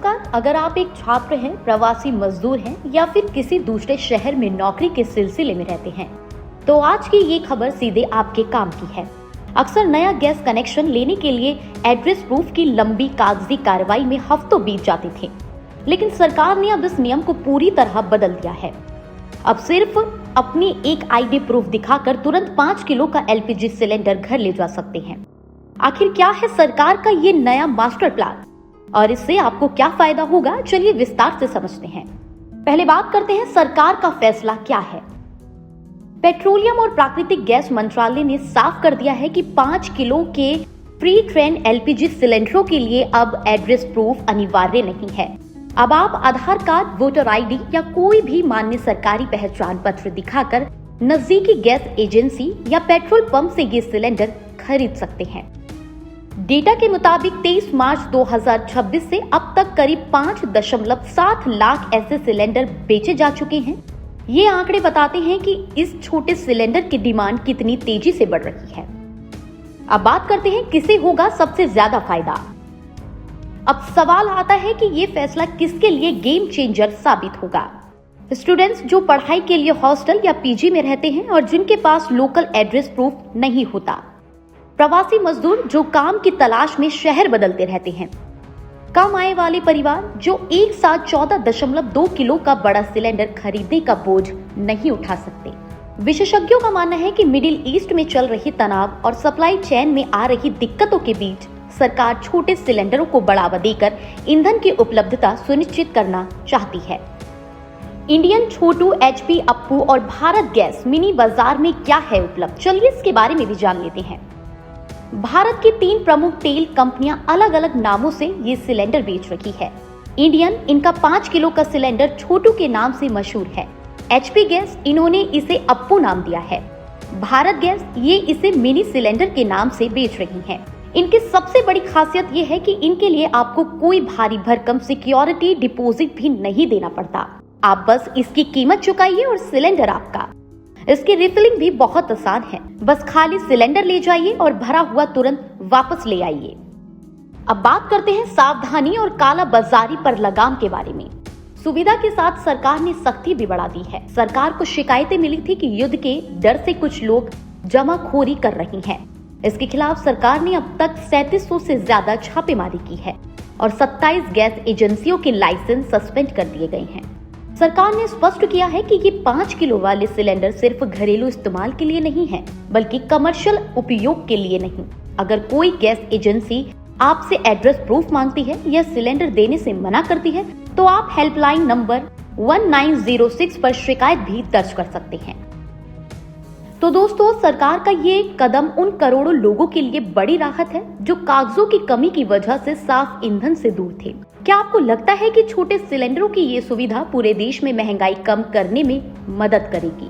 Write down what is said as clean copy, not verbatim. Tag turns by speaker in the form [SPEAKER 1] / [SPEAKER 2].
[SPEAKER 1] नमस्कार। अगर आप एक छात्र हैं, प्रवासी मजदूर हैं या फिर किसी दूसरे शहर में नौकरी के सिलसिले में रहते हैं, तो आज की ये खबर सीधे आपके काम की है। अक्सर नया गैस कनेक्शन लेने के लिए एड्रेस प्रूफ की लंबी कागजी कार्रवाई में हफ्तों बीत जाते थे, लेकिन सरकार ने अब इस नियम को पूरी तरह बदल दिया है। अब सिर्फ अपनी एक आईडी प्रूफ दिखाकर तुरंत 5 किलो का एलपीजी सिलेंडर घर ले जा सकते हैं। आखिर क्या है सरकार का ये नया मास्टर प्लान और इससे आपको क्या फायदा होगा, चलिए विस्तार से समझते हैं। पहले बात करते हैं सरकार का फैसला क्या है। पेट्रोलियम और प्राकृतिक गैस मंत्रालय ने साफ कर दिया है कि 5 किलो के प्री ट्रेंड एलपीजी सिलेंडरों के लिए अब एड्रेस प्रूफ अनिवार्य नहीं है। अब आप आधार कार्ड, वोटर आईडी या कोई भी मान्य सरकारी पहचान पत्र दिखाकर नजदीकी गैस एजेंसी या पेट्रोल पंप से ये सिलेंडर खरीद सकते हैं। डेटा के मुताबिक 23 मार्च 2026 से अब तक करीब 5.7 लाख ऐसे सिलेंडर बेचे जा चुके हैं। ये आंकड़े बताते हैं कि इस छोटे सिलेंडर की डिमांड कितनी तेजी से बढ़ रही है। अब बात करते हैं किसे होगा सबसे ज्यादा फायदा। अब सवाल आता है कि ये फैसला किसके लिए गेम चेंजर साबित होगा। स्टूडेंट्स जो पढ़ाई के लिए हॉस्टल या पीजी में रहते हैं और जिनके पास लोकल एड्रेस प्रूफ नहीं होता, प्रवासी मजदूर जो काम की तलाश में शहर बदलते रहते हैं, कम आय वाले परिवार जो एक साथ 14.2 किलो का बड़ा सिलेंडर खरीदने का बोझ नहीं उठा सकते। विशेषज्ञों का मानना है कि मिडिल ईस्ट में चल रही तनाव और सप्लाई चेन में आ रही दिक्कतों के बीच सरकार छोटे सिलेंडरों को बढ़ावा देकर ईंधन की उपलब्धता सुनिश्चित करना चाहती है। इंडियन छोटू, एचपी, अप्पू और भारत गैस मिनी बाजार में क्या है उपलब्ध, चलिए इसके बारे में भी जान लेते हैं। भारत की 3 प्रमुख तेल कंपनियां अलग अलग नामों से ये सिलेंडर बेच रही है। इंडियन इनका 5 किलो का सिलेंडर छोटू के नाम से मशहूर है। एचपी गैस इन्होंने इसे अप्पू नाम दिया है। भारत गैस ये इसे मिनी सिलेंडर के नाम से बेच रही है। इनकी सबसे बड़ी खासियत ये है कि इनके लिए आपको कोई भारी भरकम सिक्योरिटी डिपॉजिट भी नहीं देना पड़ता। आप बस इसकी कीमत चुकाइए और सिलेंडर आपका। इसकी रिफिलिंग भी बहुत आसान है, बस खाली सिलेंडर ले जाइए और भरा हुआ तुरंत वापस ले आइए। अब बात करते हैं सावधानी और काला बाजारी पर लगाम के बारे में। सुविधा के साथ सरकार ने सख्ती भी बढ़ा दी है। सरकार को शिकायतें मिली थी कि युद्ध के डर से कुछ लोग जमाखोरी कर रही हैं। इसके खिलाफ सरकार ने अब तक 3700 से ज्यादा छापेमारी की है और 27 गैस एजेंसियों के लाइसेंस सस्पेंड कर दिए गए हैं। सरकार ने स्पष्ट किया है कि ये 5 किलो वाले सिलेंडर सिर्फ घरेलू इस्तेमाल के लिए नहीं है, बल्कि कमर्शियल उपयोग के लिए नहीं। अगर कोई गैस एजेंसी आपसे एड्रेस प्रूफ मांगती है या सिलेंडर देने से मना करती है, तो आप हेल्पलाइन नंबर 1906 पर शिकायत भी दर्ज कर सकते हैं। तो दोस्तों, सरकार का ये कदम उन करोड़ों लोगों के लिए बड़ी राहत है जो कागजों की कमी की वजह से साफ ईंधन से दूर थे। क्या आपको लगता है कि छोटे सिलेंडरों की ये सुविधा पूरे देश में महंगाई कम करने में मदद करेगी?